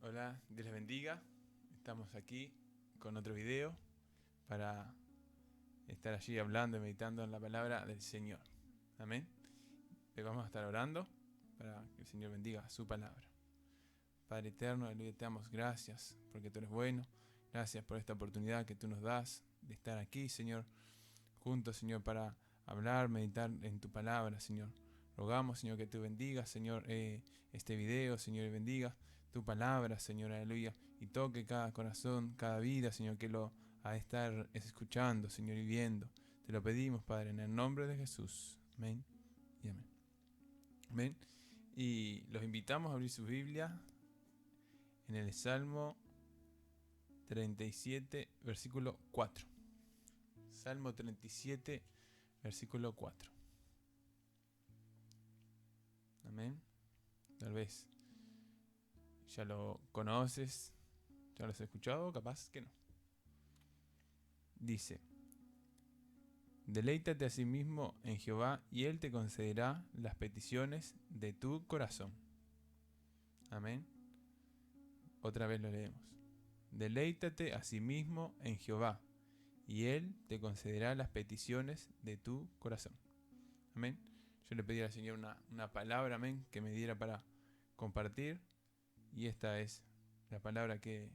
Hola, Dios les bendiga. Estamos aquí con otro video para estar allí hablando y meditando en la palabra del Señor. Amén. Hoy vamos a estar orando para que el Señor bendiga su palabra. Padre eterno, aleluya, te damos gracias porque tú eres bueno. Gracias por esta oportunidad que tú nos das de estar aquí, Señor, juntos, Señor, para hablar, meditar en tu palabra, Señor. Rogamos, Señor, que tú bendigas, Señor, este video, Señor, y bendiga tu palabra, Señor, aleluya, y toque cada corazón, cada vida, Señor, que lo ha de estar escuchando, Señor, y viendo. Te lo pedimos, Padre, en el nombre de Jesús. Amén y amén. Amén. Y los invitamos a abrir su Biblia en el Salmo 37, versículo 4. Salmo 37, versículo 4. Amén. Tal vez ya lo conoces, ya lo has escuchado, capaz que no. Dice: deleítate a sí mismo en Jehová y Él te concederá las peticiones de tu corazón. Amén. Otra vez lo leemos. Deleítate a sí mismo en Jehová y Él te concederá las peticiones de tu corazón. Amén. Yo le pedí al Señor una palabra, amén, que me diera para compartir. Y esta es la palabra que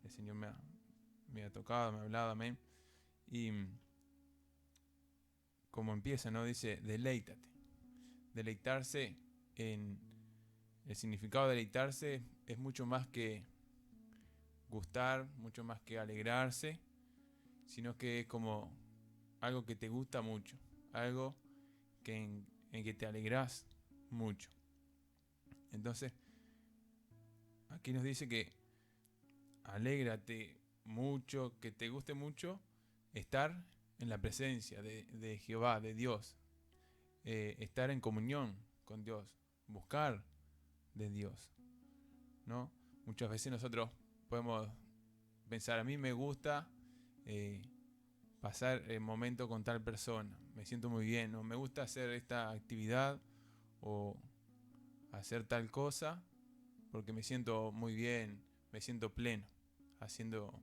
el Señor me ha tocado, me ha hablado, amén. Y como empieza, ¿no? Dice, deleítate. Deleitarse, en el significado de deleitarse es mucho más que gustar, mucho más que alegrarse, sino que es como algo que te gusta mucho, algo que en que te alegras mucho. Entonces, aquí nos dice que alégrate mucho, que te guste mucho estar en la presencia de Jehová, de Dios, estar en comunión con Dios, buscar de Dios, ¿no? Muchas veces nosotros podemos pensar, a mí me gusta eh, pasar el momento con tal persona, me siento muy bien, o me gusta hacer esta actividad o hacer tal cosa porque me siento muy bien, me siento pleno haciendo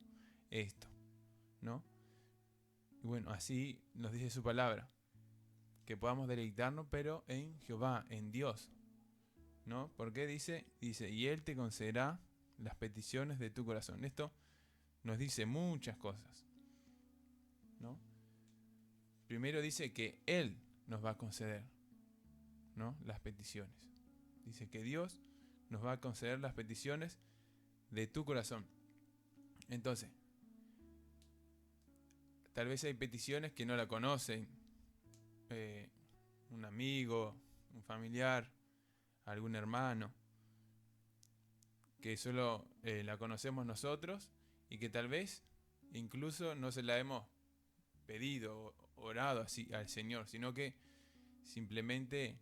esto, ¿no? Y bueno, así nos dice su palabra, que podamos deleitarnos, pero en Jehová, en Dios, ¿no? Porque dice, y Él te concederá las peticiones de tu corazón. Esto nos dice muchas cosas, ¿no? Primero dice que Él nos va a conceder, ¿no? Las peticiones. Dice que Dios nos va a conceder las peticiones de tu corazón. Entonces, tal vez hay peticiones que no la conocen, eh, un amigo, un familiar, algún hermano, que solo la conocemos nosotros y que tal vez incluso no se la hemos pedido, orado así al Señor, sino que simplemente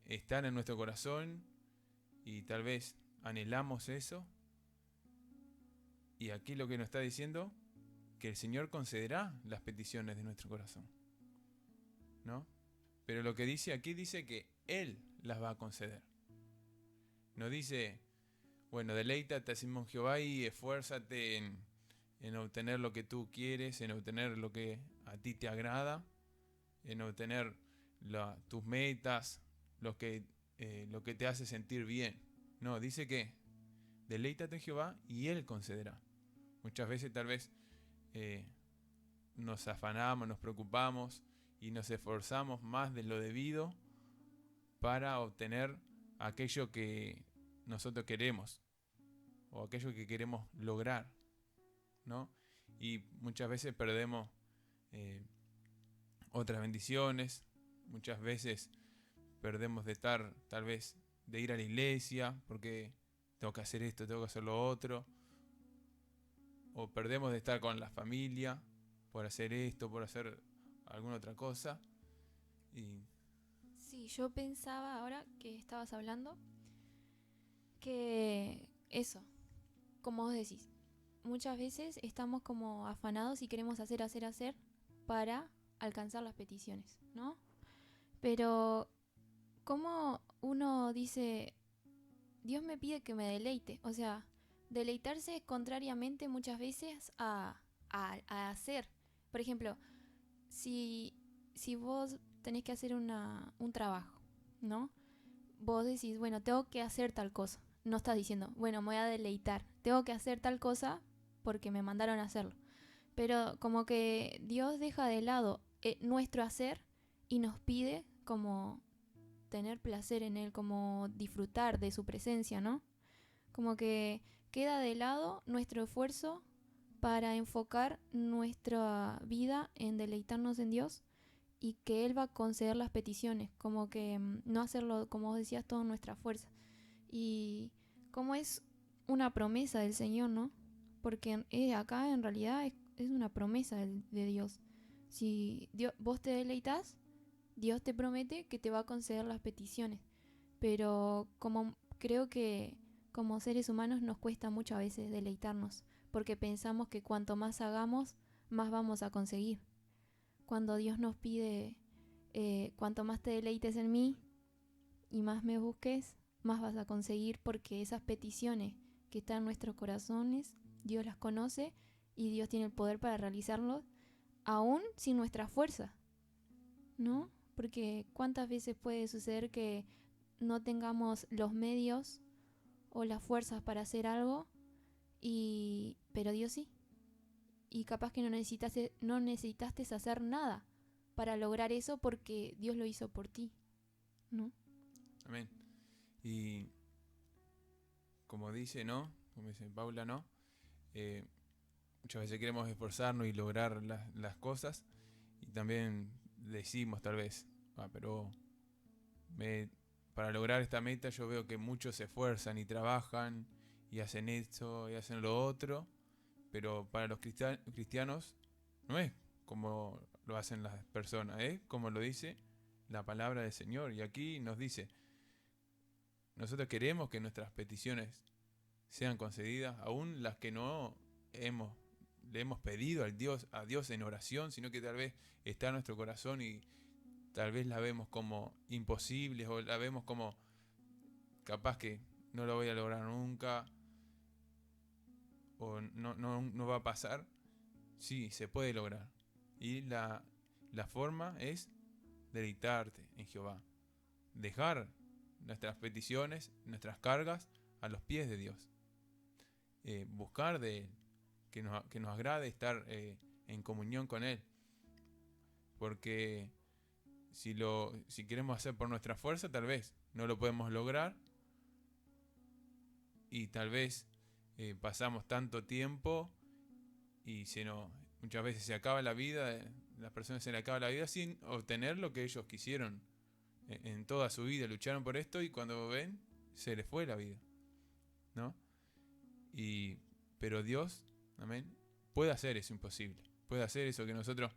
están en nuestro corazón y tal vez anhelamos eso. Y aquí lo que nos está diciendo, que el Señor concederá las peticiones de nuestro corazón, ¿no? Pero lo que dice aquí dice que Él las va a conceder. No dice, bueno, deleítate a Simón Jehová y esfuérzate en obtener lo que tú quieres, en obtener lo que a ti te agrada, en obtener tus metas, lo que te hace sentir bien. No, dice que deleítate en Jehová y Él concederá. Muchas veces tal vez eh, nos afanamos, nos preocupamos y nos esforzamos más de lo debido para obtener aquello que nosotros queremos o aquello que queremos lograr, ¿no? Y muchas veces perdemos eh, otras bendiciones, muchas veces perdemos de estar, tal vez, de ir a la iglesia porque tengo que hacer esto, tengo que hacer lo otro, o perdemos de estar con la familia por hacer esto, por hacer alguna otra cosa. Y Sí, yo pensaba ahora que estabas hablando que eso, como vos decís, muchas veces estamos como afanados y queremos hacer para alcanzar las peticiones, ¿no? Pero, ¿cómo uno dice, Dios me pide que me deleite? O sea, deleitarse es contrariamente muchas veces a hacer. Por ejemplo, si, si vos tenés que hacer un trabajo, ¿no? Vos decís, bueno, tengo que hacer tal cosa. No estás diciendo, bueno, me voy a deleitar. Tengo que hacer tal cosa porque me mandaron a hacerlo. Pero como que Dios deja de lado nuestro hacer y nos pide como tener placer en Él, como disfrutar de su presencia, ¿no? Como que queda de lado nuestro esfuerzo para enfocar nuestra vida en deleitarnos en Dios y que Él va a conceder las peticiones, como que no hacerlo, como vos decías, todo en nuestra fuerza. Y como es una promesa del Señor, ¿no? Porque acá en realidad es una promesa de Dios. Si vos te deleitas, Dios te promete que te va a conceder las peticiones. Pero como creo que como seres humanos nos cuesta mucho a veces deleitarnos, porque pensamos que cuanto más hagamos, más vamos a conseguir. Cuando Dios nos pide, cuanto más te deleites en mí y más me busques, más vas a conseguir, porque esas peticiones que están en nuestros corazones, Dios las conoce y Dios tiene el poder para realizarlos, aún sin nuestra fuerza, ¿no? Porque cuántas veces puede suceder que no tengamos los medios o las fuerzas para hacer algo, pero Dios sí. Y capaz que no necesitaste hacer nada para lograr eso porque Dios lo hizo por ti, ¿no? Amén. Y como dice, ¿no? Como dice Paula, ¿no? Eh, Muchas veces queremos esforzarnos y lograr las cosas. Y también decimos tal vez, pero para lograr esta meta yo veo que muchos se esfuerzan y trabajan y hacen esto y hacen lo otro. Pero para los cristianos no es como lo hacen las personas, es como lo dice la palabra del Señor. Y aquí nos dice, nosotros queremos que nuestras peticiones sean concedidas, aún las que no le hemos pedido a Dios en oración, sino que tal vez está en nuestro corazón y tal vez la vemos como imposibles o la vemos como capaz que no lo voy a lograr nunca o no va a pasar. Sí, se puede lograr. Y la forma es deleitarte en Jehová. Dejar nuestras peticiones, nuestras cargas a los pies de Dios. Buscar de Él, que nos agrade estar en comunión con Él. Porque si queremos hacer por nuestra fuerza, tal vez no lo podemos lograr. Y tal vez pasamos tanto tiempo y muchas veces se acaba la vida, las personas se le acaba la vida sin obtener lo que ellos quisieron en toda su vida, lucharon por esto y cuando ven, se les fue la vida, ¿no? Pero Dios, amén, puede hacer eso imposible, puede hacer eso que nosotros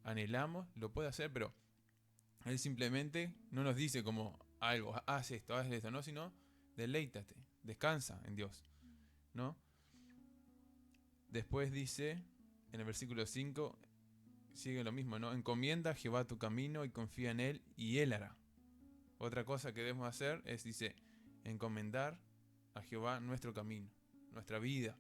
anhelamos, lo puede hacer, pero Él simplemente no nos dice como algo, haz esto, no, sino deleítate, descansa en Dios, ¿no? Después dice, en el versículo 5, sigue lo mismo, ¿no? Encomienda a Jehová tu camino y confía en Él y Él hará. Otra cosa que debemos hacer es, dice, encomendar a Jehová nuestro camino, nuestra vida,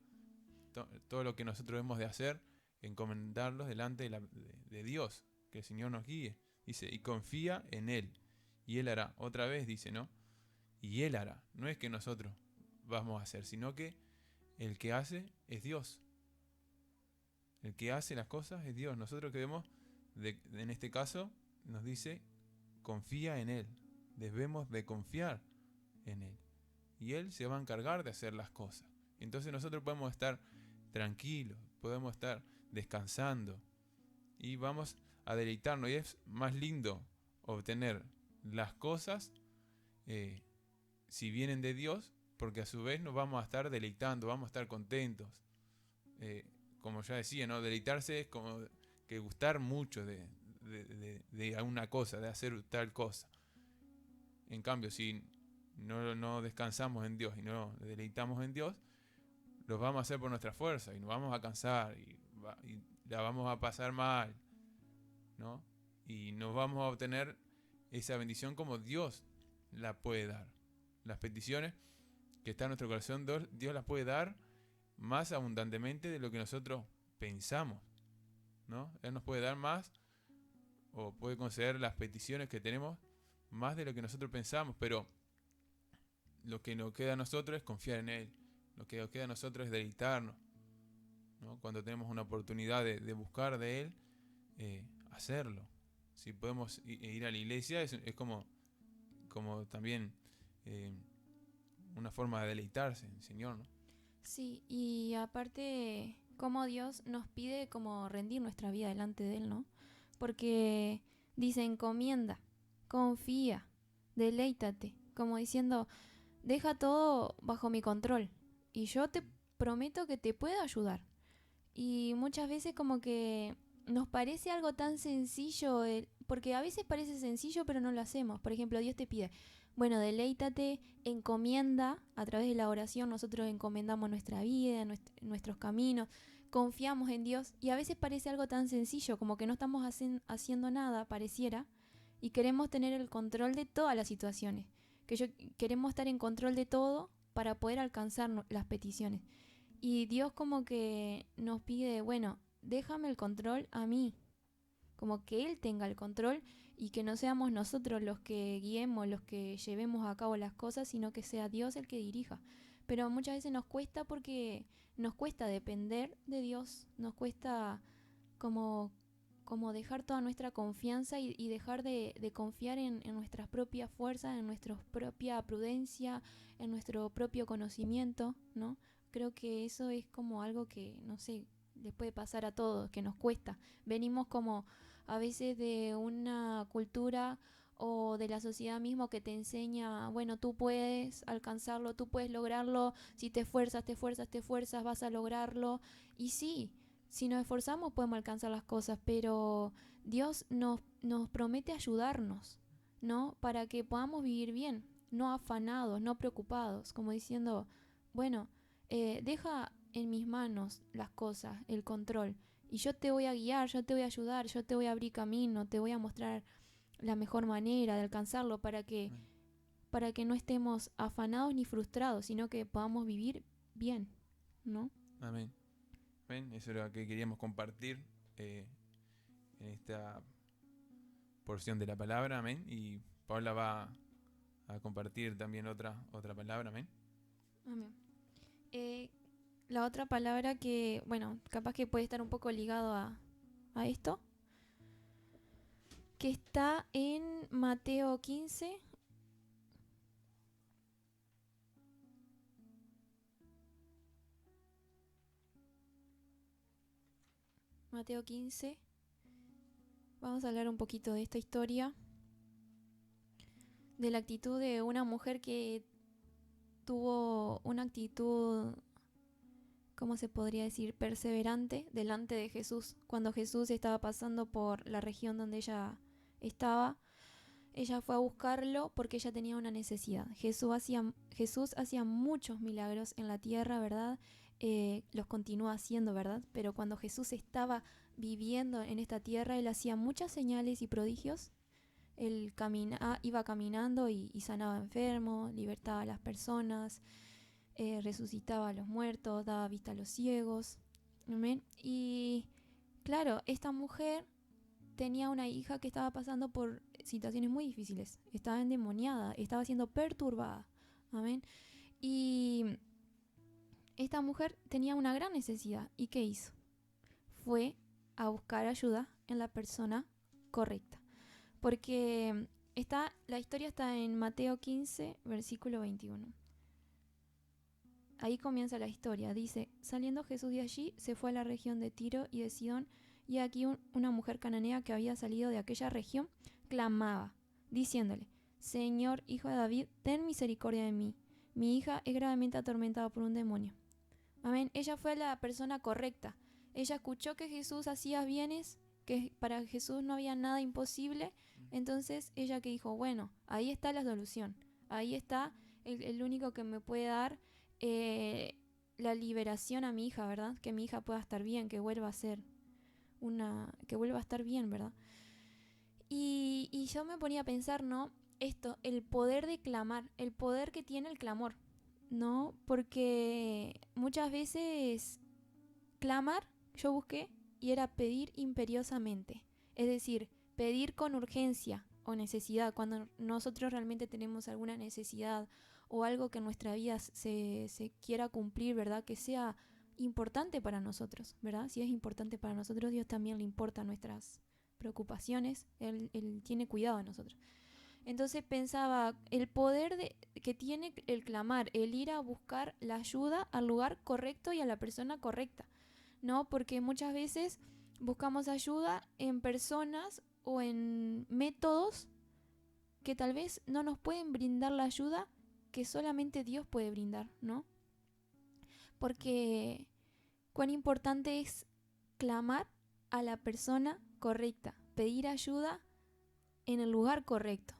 todo lo que nosotros debemos de hacer, encomendarlos delante de Dios, que el Señor nos guíe. Dice, y confía en Él y Él hará. Otra vez dice, ¿no? Y Él hará. No es que nosotros vamos a hacer, sino que el que hace es Dios. El que hace las cosas es Dios. Nosotros debemos, en este caso, nos dice, confía en Él. Debemos de confiar en Él. Y Él se va a encargar de hacer las cosas. Entonces nosotros podemos estar tranquilos, podemos estar descansando y vamos a deleitarnos. Y es más lindo obtener las cosas si vienen de Dios, porque a su vez nos vamos a estar deleitando, vamos a estar contentos. Como ya decía, ¿no? Deleitarse es como que gustar mucho de alguna cosa, de hacer tal cosa. En cambio, si no descansamos en Dios y no deleitamos en Dios, los vamos a hacer por nuestra fuerza y nos vamos a cansar y la vamos a pasar mal, ¿no? Y nos vamos a obtener esa bendición como Dios la puede dar. Las peticiones que están en nuestro corazón, Dios las puede dar más abundantemente de lo que nosotros pensamos, ¿no? Él nos puede dar más o puede conceder las peticiones que tenemos más de lo que nosotros pensamos, pero lo que nos queda a nosotros es confiar en Él. Lo que nos queda a nosotros es deleitarnos, ¿no? Cuando tenemos una oportunidad de buscar de Él, hacerlo. Si podemos ir a la iglesia, es como también una forma de deleitarse en el Señor, ¿no? Sí, y aparte, como Dios nos pide como rendir nuestra vida delante de Él, ¿no? Porque dice, encomienda, confía, deleítate, como diciendo, deja todo bajo mi control y yo te prometo que te puedo ayudar. Y muchas veces como que nos parece algo tan sencillo, porque a veces parece sencillo pero no lo hacemos. Por ejemplo, Dios te pide, bueno, deleítate, encomienda, a través de la oración nosotros encomendamos nuestra vida, nuestros caminos, confiamos en Dios y a veces parece algo tan sencillo como que no estamos haciendo nada, pareciera, y queremos tener el control de todas las situaciones, queremos estar en control de todo para poder alcanzar las peticiones. Y Dios como que nos pide, bueno, déjame el control a mí, como que Él tenga el control y que no seamos nosotros los que guiemos, los que llevemos a cabo las cosas, sino que sea Dios el que dirija. Pero muchas veces nos cuesta porque nos cuesta depender de Dios, nos cuesta como, como dejar toda nuestra confianza y dejar de confiar en nuestras propias fuerzas, en nuestra propia prudencia, en nuestro propio conocimiento, ¿no? Creo que eso es como algo que, no sé, les puede pasar a todos, que nos cuesta. Venimos como a veces de una cultura o de la sociedad mismo que te enseña, bueno, tú puedes alcanzarlo, tú puedes lograrlo, si te esfuerzas, te esfuerzas, te esfuerzas, vas a lograrlo. Y sí, si nos esforzamos podemos alcanzar las cosas, pero Dios nos promete ayudarnos, ¿no? Para que podamos vivir bien, no afanados, no preocupados, como diciendo, bueno, deja en mis manos las cosas, el control, y yo te voy a guiar, yo te voy a ayudar, yo te voy a abrir camino, te voy a mostrar la mejor manera de alcanzarlo para que no estemos afanados ni frustrados, sino que podamos vivir bien, ¿no? Amén. Amén. Eso era lo que queríamos compartir en esta porción de la palabra. Amén. Y Paula va a compartir también otra palabra. Amén. Amén. Eh, la otra palabra que, bueno, capaz que puede estar un poco ligado a esto, que está en Mateo 15. Mateo 15. Vamos a hablar un poquito de esta historia, de la actitud de una mujer que tuvo una actitud, ¿cómo se podría decir?, perseverante delante de Jesús. Cuando Jesús estaba pasando por la región donde ella estaba, ella fue a buscarlo porque ella tenía una necesidad. Jesús hacía muchos milagros en la tierra, ¿verdad? Los continúa haciendo, ¿verdad? Pero cuando Jesús estaba viviendo en esta tierra, Él hacía muchas señales y prodigios. Él iba caminando y sanaba enfermos, libertaba a las personas, resucitaba a los muertos, daba vista a los ciegos. ¿Amén? Y claro, esta mujer tenía una hija que estaba pasando por situaciones muy difíciles, estaba endemoniada, estaba siendo perturbada. Amén. Y esta mujer tenía una gran necesidad. ¿Y qué hizo? Fue a buscar ayuda en la persona correcta. Porque la historia está en Mateo 15, versículo 21. Ahí comienza la historia. Dice, saliendo Jesús de allí, se fue a la región de Tiro y de Sidón, y aquí una mujer cananea que había salido de aquella región clamaba, diciéndole, Señor, hijo de David, ten misericordia de mí. Mi hija es gravemente atormentada por un demonio. Amén. Ella fue la persona correcta. Ella escuchó que Jesús hacía bienes, que para Jesús no había nada imposible. Entonces ella que dijo, bueno, ahí está la solución. Ahí está el único que me puede dar la liberación a mi hija, ¿verdad? Que mi hija pueda estar bien, que vuelva a estar bien, ¿verdad? Y yo me ponía a pensar, ¿no? El poder de clamar, el poder que tiene el clamor. ¿no? Porque muchas veces clamar, yo busqué, y era pedir imperiosamente. Es decir, pedir con urgencia o necesidad, cuando nosotros realmente tenemos alguna necesidad o algo que en nuestra vida se quiera cumplir, ¿verdad? Que sea importante para nosotros, ¿verdad? Si es importante para nosotros, Dios también le importa nuestras preocupaciones, Él tiene cuidado de nosotros. Entonces pensaba, el poder que tiene el clamar, el ir a buscar la ayuda al lugar correcto y a la persona correcta, ¿no? Porque muchas veces buscamos ayuda en personas o en métodos que tal vez no nos pueden brindar la ayuda que solamente Dios puede brindar, ¿no? Porque cuán importante es clamar a la persona correcta, pedir ayuda en el lugar correcto.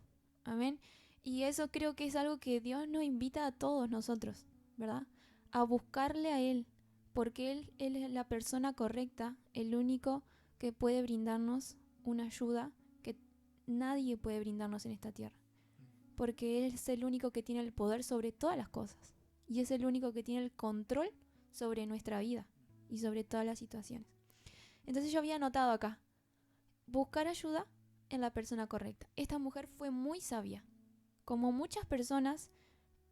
Amén. Y eso creo que es algo que Dios nos invita a todos nosotros, ¿verdad? A buscarle a Él, porque Él es la persona correcta, el único que puede brindarnos una ayuda que nadie puede brindarnos en esta tierra. Porque Él es el único que tiene el poder sobre todas las cosas. Y es el único que tiene el control sobre nuestra vida y sobre todas las situaciones. Entonces yo había anotado acá, buscar ayuda en la persona correcta. Esta mujer fue muy sabia. Como muchas personas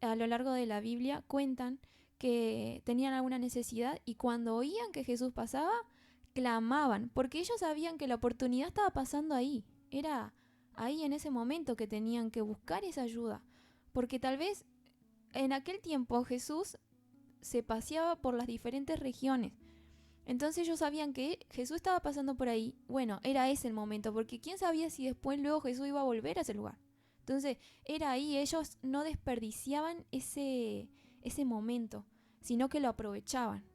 a lo largo de la Biblia cuentan que tenían alguna necesidad y cuando oían que Jesús pasaba, clamaban, porque ellos sabían que la oportunidad estaba pasando ahí. Era ahí en ese momento que tenían que buscar esa ayuda. Porque tal vez en aquel tiempo Jesús se paseaba por las diferentes regiones. Entonces ellos sabían que Jesús estaba pasando por ahí. Bueno, era ese el momento, porque quién sabía si después luego Jesús iba a volver a ese lugar. Entonces era ahí, ellos no desperdiciaban ese momento, sino que lo aprovechaban.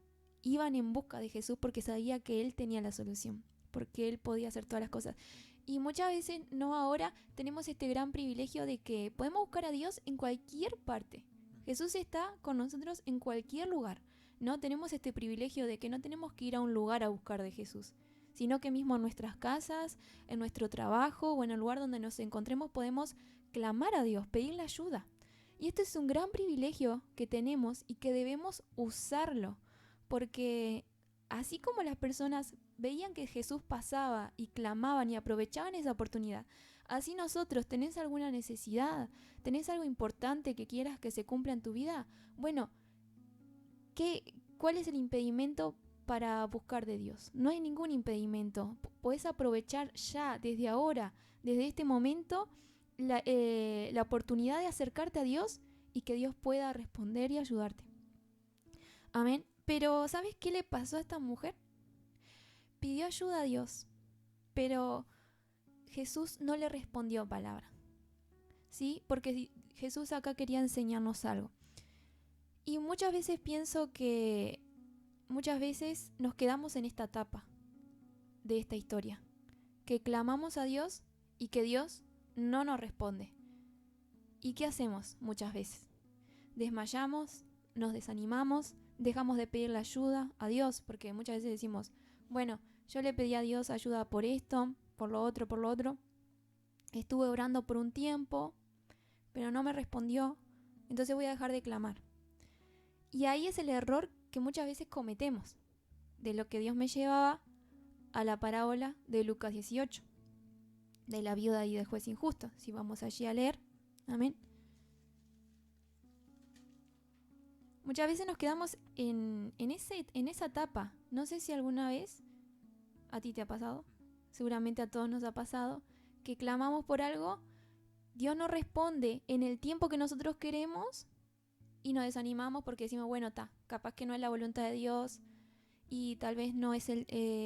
Iban en busca de Jesús porque sabía que Él tenía la solución, porque Él podía hacer todas las cosas. Y muchas veces, no ahora, tenemos este gran privilegio de que podemos buscar a Dios en cualquier parte. Jesús está con nosotros en cualquier lugar. No tenemos este privilegio de que no tenemos que ir a un lugar a buscar de Jesús, sino que mismo en nuestras casas, en nuestro trabajo o en el lugar donde nos encontremos podemos clamar a Dios, pedirle ayuda. Y este es un gran privilegio que tenemos y que debemos usarlo, porque así como las personas veían que Jesús pasaba y clamaban y aprovechaban esa oportunidad, así nosotros, ¿tenés alguna necesidad? ¿Tenés algo importante que quieras que se cumpla en tu vida? Bueno, ¿cuál es el impedimento para buscar de Dios? No hay ningún impedimento. Podés aprovechar ya, desde ahora, desde este momento, la oportunidad de acercarte a Dios y que Dios pueda responder y ayudarte. Amén. Pero ¿sabes qué le pasó a esta mujer? Pidió ayuda a Dios, pero Jesús no le respondió palabra. ¿Sí? Porque Jesús acá quería enseñarnos algo. Y muchas veces pienso que muchas veces nos quedamos en esta etapa de esta historia, que clamamos a Dios y que Dios no nos responde. ¿Y qué hacemos muchas veces? Desmayamos, nos desanimamos, dejamos de pedirle ayuda a Dios, porque muchas veces decimos, bueno, yo le pedí a Dios ayuda por esto, por lo otro. Estuve orando por un tiempo, pero no me respondió, entonces voy a dejar de clamar. Y ahí es el error que muchas veces cometemos, de lo que Dios me llevaba a la parábola de Lucas 18, de la viuda y del juez injusto. Si vamos allí a leer, amén. Muchas veces nos quedamos en esa etapa. No sé si alguna vez a ti te ha pasado, seguramente a todos nos ha pasado, que clamamos por algo, Dios no responde en el tiempo que nosotros queremos y nos desanimamos porque decimos, bueno, capaz que no es la voluntad de Dios y tal vez no es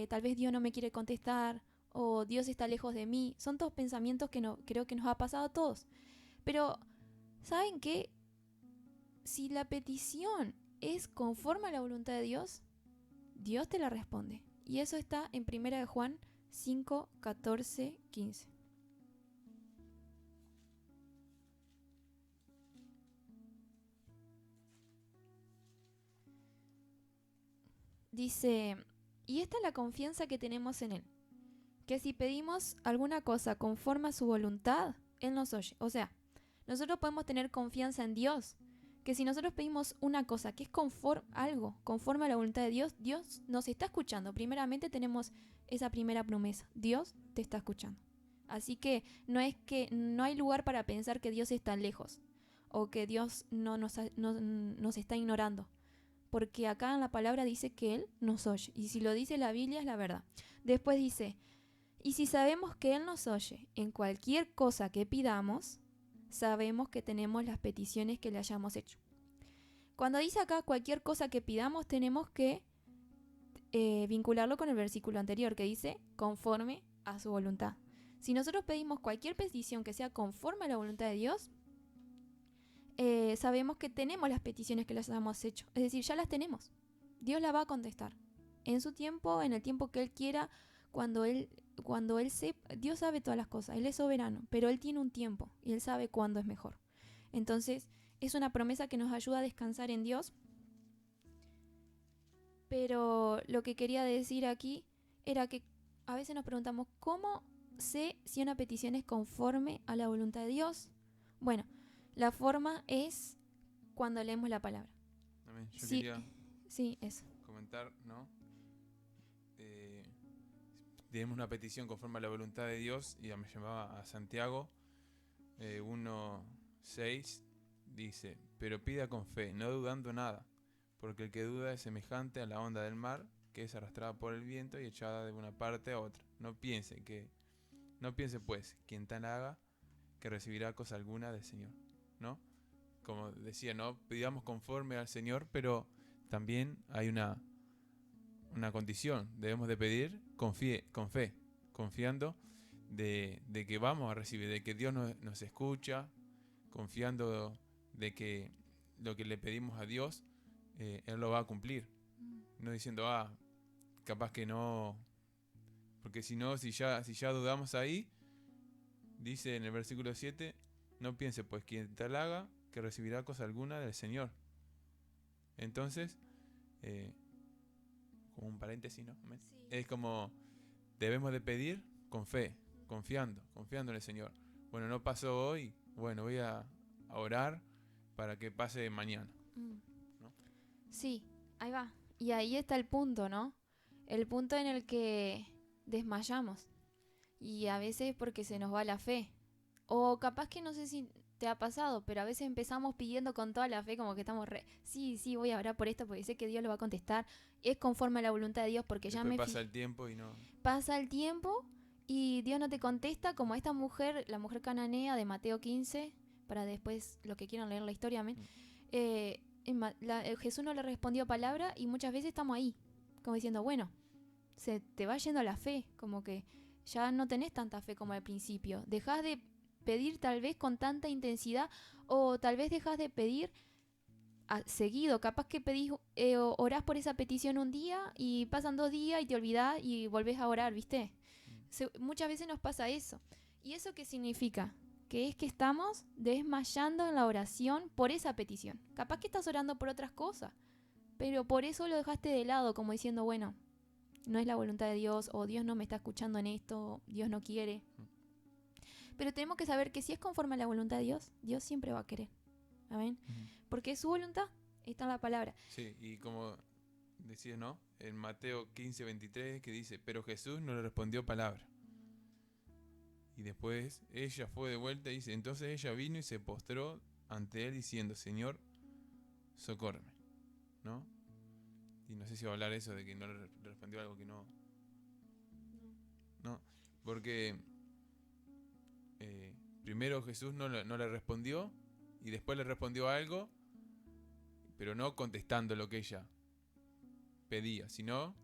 tal vez Dios no me quiere contestar o Dios está lejos de mí. Son todos pensamientos que creo que nos ha pasado a todos. Pero ¿saben qué? Si la petición es conforme a la voluntad de Dios, Dios te la responde. Y eso está en 1 de Juan 5, 14, 15. Dice, y esta es la confianza que tenemos en Él, que si pedimos alguna cosa conforme a su voluntad, Él nos oye. O sea, nosotros podemos tener confianza en Dios, que si nosotros pedimos una cosa que es algo conforme a la voluntad de Dios, Dios nos está escuchando. Primeramente tenemos esa primera promesa, Dios te está escuchando. Así que no hay lugar para pensar que Dios está lejos o que Dios no nos está ignorando. Porque acá en la palabra dice que Él nos oye. Y si lo dice la Biblia es la verdad. Después dice, y si sabemos que Él nos oye en cualquier cosa que pidamos, sabemos que tenemos las peticiones que le hayamos hecho. Cuando dice acá cualquier cosa que pidamos, tenemos que vincularlo con el versículo anterior que dice conforme a su voluntad. Si nosotros pedimos cualquier petición que sea conforme a la voluntad de Dios, sabemos que tenemos las peticiones que les hemos hecho. Es decir, ya las tenemos. Dios las va a contestar. En su tiempo, en el tiempo que Él quiera, cuando Él sepa. Dios sabe todas las cosas. Él es soberano, pero Él tiene un tiempo y Él sabe cuándo es mejor. Entonces, es una promesa que nos ayuda a descansar en Dios. Pero lo que quería decir aquí era que a veces nos preguntamos, ¿cómo sé si una petición es conforme a la voluntad de Dios? Bueno, la forma es cuando leemos la palabra. Amén. Yo Sí, quería sí, eso. comentar, ¿no? Tenemos una petición conforme a la voluntad de Dios y me llevaba a Santiago 1:6, dice, pero pida con fe, no dudando nada, porque el que duda es semejante a la onda del mar, que es arrastrada por el viento y echada de una parte a otra. No piense pues, quien tal haga, que recibirá cosa alguna del Señor, ¿no? Como decía, no pidamos conforme al Señor, pero también hay una condición. Debemos de pedir con fe, confiando de que vamos a recibir, de que Dios nos escucha, confiando de que lo que le pedimos a Dios, Él lo va a cumplir. No diciendo, capaz que no, porque si no, si ya dudamos ahí, dice en el versículo 7, no piense pues quien tal haga, que recibirá cosa alguna del Señor. Entonces, como un paréntesis, ¿no? Sí. Es como debemos de pedir con fe, confiando en el Señor. Bueno, no pasó hoy, bueno, voy a orar para que pase mañana, ¿no? Sí, ahí va. Y ahí está el punto, ¿no? El punto en el que desmayamos. Y a veces porque se nos va la fe. O capaz que no sé si te ha pasado, pero a veces empezamos pidiendo con toda la fe, como que estamos sí, voy a orar por esto porque sé que Dios lo va a contestar. Es conforme a la voluntad de Dios porque Después ya me pasa el tiempo y no. Pasa el tiempo y Dios no te contesta, como esta mujer, la mujer cananea de Mateo 15, para después los que quieran leer la historia, amén. Jesús no le respondió palabra y muchas veces estamos ahí, como diciendo, bueno, se te va yendo la fe, como que ya no tenés tanta fe como al principio. Dejás de pedir tal vez con tanta intensidad o tal vez dejás de pedir seguido. Capaz que pedís, orás por esa petición un día y pasan 2 días y te olvidás y volvés a orar, ¿viste? Muchas veces nos pasa eso. ¿Y eso qué significa? Que es que estamos desmayando en la oración por esa petición. Capaz que estás orando por otras cosas, pero por eso lo dejaste de lado, como diciendo, bueno, no es la voluntad de Dios, o Dios no me está escuchando en esto, Dios no quiere. Pero tenemos que saber que si es conforme a la voluntad de Dios, Dios siempre va a querer. ¿Amén? Porque es su voluntad, está en la palabra. Sí, y como decías, ¿no? En Mateo 15:23 que dice, pero Jesús no le respondió palabra. Y después ella fue de vuelta y dice, entonces ella vino y se postró ante él diciendo, Señor, socórreme, ¿no? Y no sé si va a hablar eso de que no le respondió algo que no. No, porque primero Jesús no le respondió y después le respondió algo, pero no contestando lo que ella pedía, sino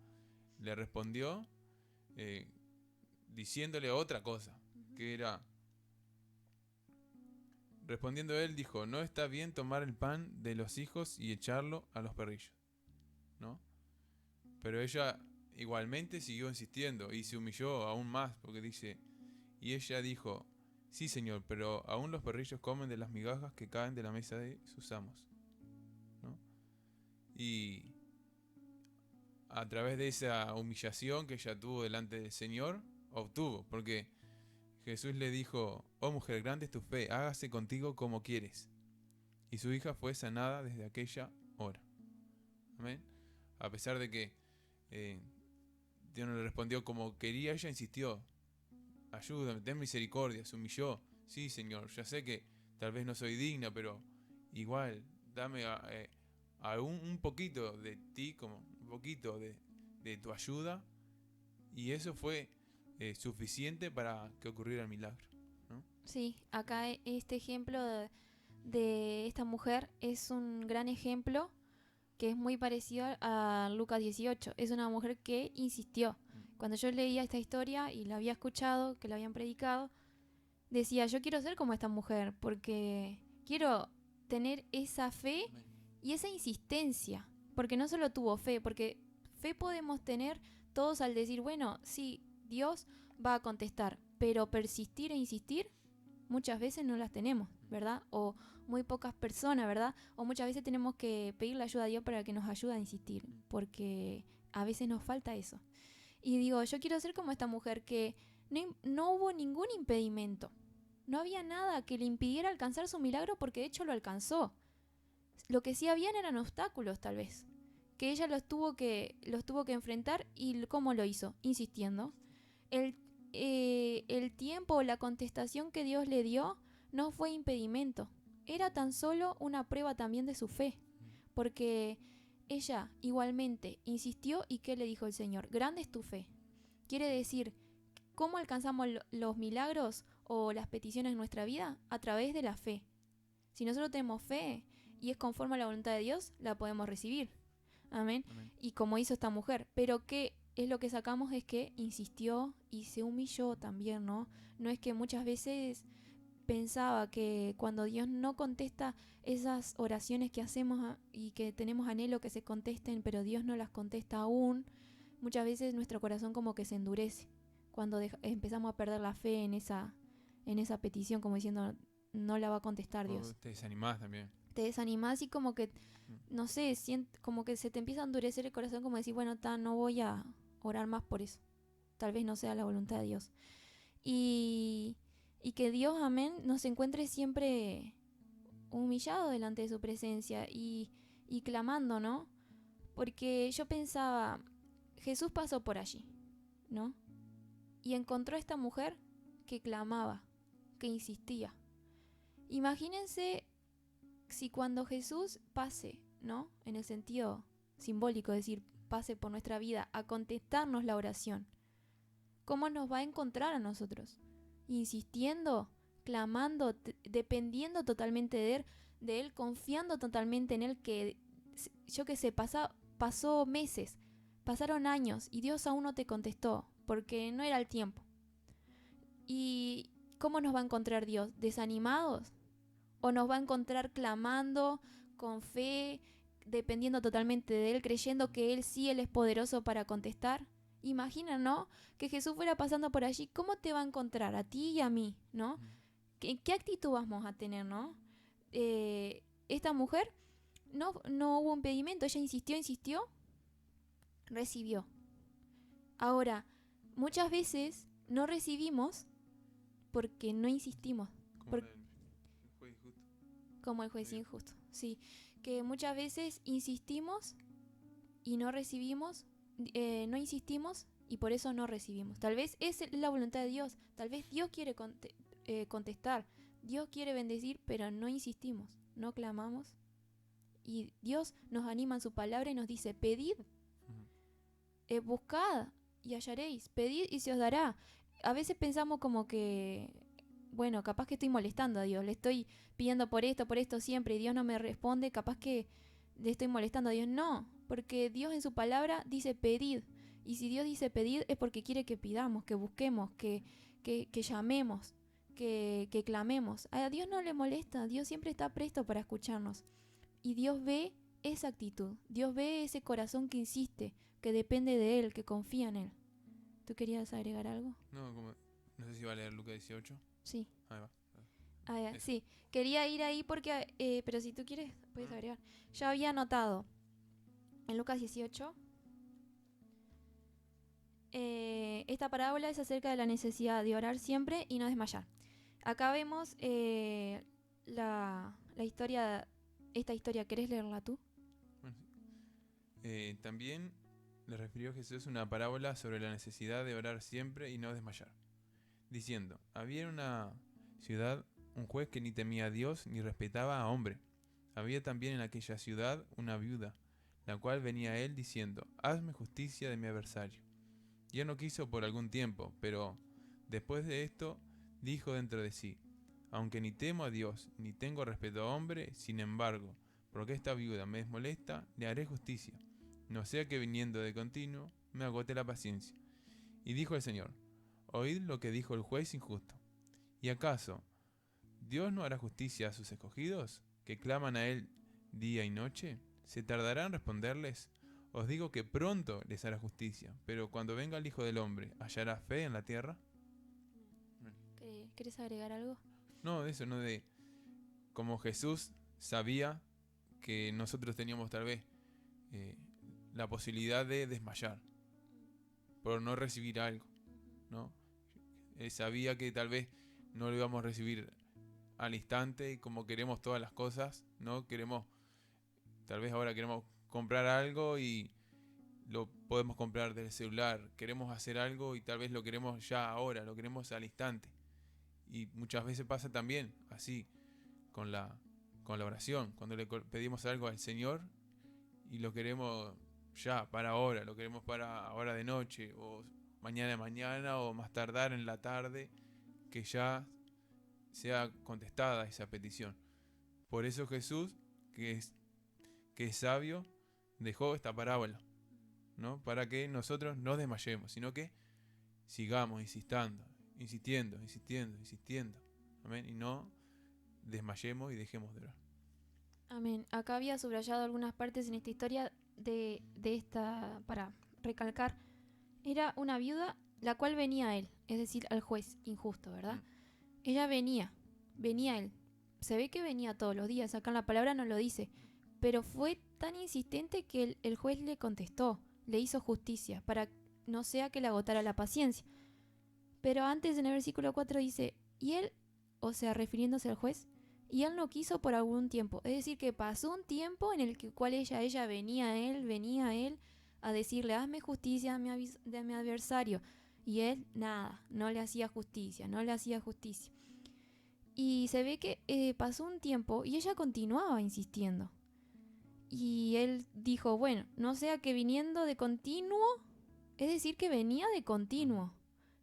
le respondió diciéndole otra cosa, que era, respondiendo él dijo, no está bien tomar el pan de los hijos y echarlo a los perrillos, ¿no? Pero ella igualmente siguió insistiendo y se humilló aún más, porque dice, y ella dijo, sí Señor, pero aún los perrillos comen de las migajas que caen de la mesa de sus amos, ¿no? Y a través de esa humillación que ella tuvo delante del Señor, obtuvo, porque Jesús le dijo, oh mujer, grande es tu fe, hágase contigo como quieres. y su hija fue sanada desde aquella hora. Amén. A pesar de que Dios no le respondió como quería, ella insistió. Ayúdame, ten misericordia, se humilló. Sí, Señor, ya sé que tal vez no soy digna, pero igual, dame a un poquito de ti, como un poquito de tu ayuda. Y eso fue suficiente para que ocurriera el milagro, ¿no? Sí, acá este ejemplo de esta mujer es un gran ejemplo que es muy parecido a Lucas 18. Es una mujer que insistió. Cuando yo leía esta historia y la había escuchado, que la habían predicado, decía, yo quiero ser como esta mujer, porque quiero tener esa fe y esa insistencia. Porque no solo tuvo fe, porque fe podemos tener todos al decir, bueno, sí, Dios va a contestar, pero persistir e insistir muchas veces no las tenemos, ¿verdad? O muy pocas personas, ¿verdad? O muchas veces tenemos que pedirle ayuda a Dios para que nos ayude a insistir, porque a veces nos falta eso. Y digo, yo quiero ser como esta mujer que no hubo ningún impedimento. No había nada que le impidiera alcanzar su milagro porque de hecho lo alcanzó. Lo que sí habían eran obstáculos, tal vez, que ella los tuvo que enfrentar. ¿Y cómo lo hizo? Insistiendo. El tiempo o la contestación que Dios le dio no fue impedimento. Era tan solo una prueba también de su fe. Porque ella igualmente insistió. ¿Y qué le dijo el Señor? Grande es tu fe. Quiere decir, ¿cómo alcanzamos los milagros o las peticiones en nuestra vida? A través de la fe. Si nosotros tenemos fe y es conforme a la voluntad de Dios, la podemos recibir. Amén. Amén. Y como hizo esta mujer. Pero ¿qué es lo que sacamos? Es que insistió y se humilló también, ¿no? No es que muchas veces pensaba que cuando Dios no contesta esas oraciones que hacemos y que tenemos anhelo que se contesten, pero Dios no las contesta aún, muchas veces nuestro corazón como que se endurece cuando empezamos a perder la fe en esa petición, como diciendo, no la va a contestar Dios. O te desanimás también. Te desanimás y como que, no sé, como que se te empieza a endurecer el corazón, como decir, bueno, no voy a orar más por eso. Tal vez no sea la voluntad de Dios. Y que Dios, amén, nos encuentre siempre humillado delante de su presencia y clamando, ¿no? Porque yo pensaba, Jesús pasó por allí, ¿no? Y encontró a esta mujer que clamaba, que insistía. Imagínense si cuando Jesús pase, ¿no? En el sentido simbólico, es decir, pase por nuestra vida a contestarnos la oración, ¿cómo nos va a encontrar a nosotros? Insistiendo, clamando, dependiendo totalmente de él, confiando totalmente en él, que yo qué sé, pasó meses, pasaron años y Dios aún no te contestó porque no era el tiempo. ¿Y cómo nos va a encontrar Dios? ¿Desanimados? ¿O nos va a encontrar clamando, con fe, dependiendo totalmente de él, creyendo que él es poderoso para contestar? Imagina, ¿no? Que Jesús fuera pasando por allí, ¿cómo te va a encontrar? A ti y a mí, ¿no? ¿Qué actitud vamos a tener, no? Esta mujer no hubo impedimento, ella insistió, recibió. Ahora, muchas veces no recibimos porque no insistimos. Como el juez injusto, sí. Que muchas veces insistimos y no recibimos. No insistimos y por eso no recibimos. Tal vez es la voluntad de Dios. Tal vez Dios quiere contestar. Dios quiere bendecir, pero no insistimos, no clamamos. Y Dios nos anima en su palabra y nos dice, pedid, buscad y hallaréis, pedid y se os dará. A veces pensamos como que, bueno, capaz que estoy molestando a Dios, le estoy pidiendo por esto siempre y Dios no me responde, capaz que le estoy molestando a Dios. No, porque Dios en su palabra dice pedid. Y si Dios dice pedid es porque quiere que pidamos, que busquemos, que llamemos, que clamemos. A Dios no le molesta, Dios siempre está presto para escucharnos. Y Dios ve esa actitud, Dios ve ese corazón que insiste, que depende de Él, que confía en Él. ¿Tú querías agregar algo? No sé si va a leer Lucas 18. Sí. Ahí va. Sí, quería ir ahí porque, pero si tú quieres, puedes agregar. Yo había anotado en Lucas 18, esta parábola es acerca de la necesidad de orar siempre y no desmayar. Acá vemos la historia esta historia. ¿Querés leerla tú? Bueno, sí. También le refirió Jesús una parábola sobre la necesidad de orar siempre y no desmayar, diciendo, había en una ciudad un juez que ni temía a Dios ni respetaba a hombre. Había también en aquella ciudad una viuda, la cual venía a él diciendo, hazme justicia de mi adversario. Y él no quiso por algún tiempo, pero después de esto dijo dentro de sí, aunque ni temo a Dios ni tengo respeto a hombre, sin embargo, porque esta viuda me es molesta, le haré justicia, no sea que viniendo de continuo me agote la paciencia. Y dijo el Señor, oíd lo que dijo el juez injusto. ¿Y acaso Dios no hará justicia a sus escogidos, que claman a Él día y noche? ¿Se tardará en responderles? Os digo que pronto les hará justicia, pero cuando venga el Hijo del Hombre, ¿hallará fe en la tierra? ¿Querés agregar algo? No, de eso, no de como Jesús sabía que nosotros teníamos tal vez eh, la posibilidad de desmayar por no recibir algo, ¿no? Él sabía que tal vez no lo íbamos a recibir al instante y como queremos todas las cosas, ¿no? Tal vez ahora queremos comprar algo y lo podemos comprar del celular. Queremos hacer algo y tal vez lo queremos ya ahora, lo queremos al instante. Y muchas veces pasa también así con la oración, cuando le pedimos algo al Señor y lo queremos ya, para ahora, lo queremos para ahora de noche o mañana o más tardar en la tarde, que ya sea contestada esa petición. Por eso Jesús, que es sabio, dejó esta parábola, ¿no? Para que nosotros no desmayemos, sino que sigamos insistiendo. Amén. Y no desmayemos y dejemos de orar. Amén. Acá había subrayado algunas partes en esta historia de esta, para recalcar. Era una viuda la cual venía a él, es decir, al juez injusto, ¿verdad? Ella venía a él. Se ve que venía todos los días, acá en la palabra no lo dice, pero fue tan insistente que el juez le contestó, le hizo justicia, para no sea que le agotara la paciencia. Pero antes en el versículo 4 dice, y él, o sea, refiriéndose al juez, y él no quiso por algún tiempo. Es decir, que pasó un tiempo en el cual ella venía a él a decirle, hazme justicia de mi adversario. Y él, nada, no le hacía justicia. Y se ve que pasó un tiempo y ella continuaba insistiendo. Y él dijo, bueno, no sea que viniendo de continuo, es decir, que venía de continuo,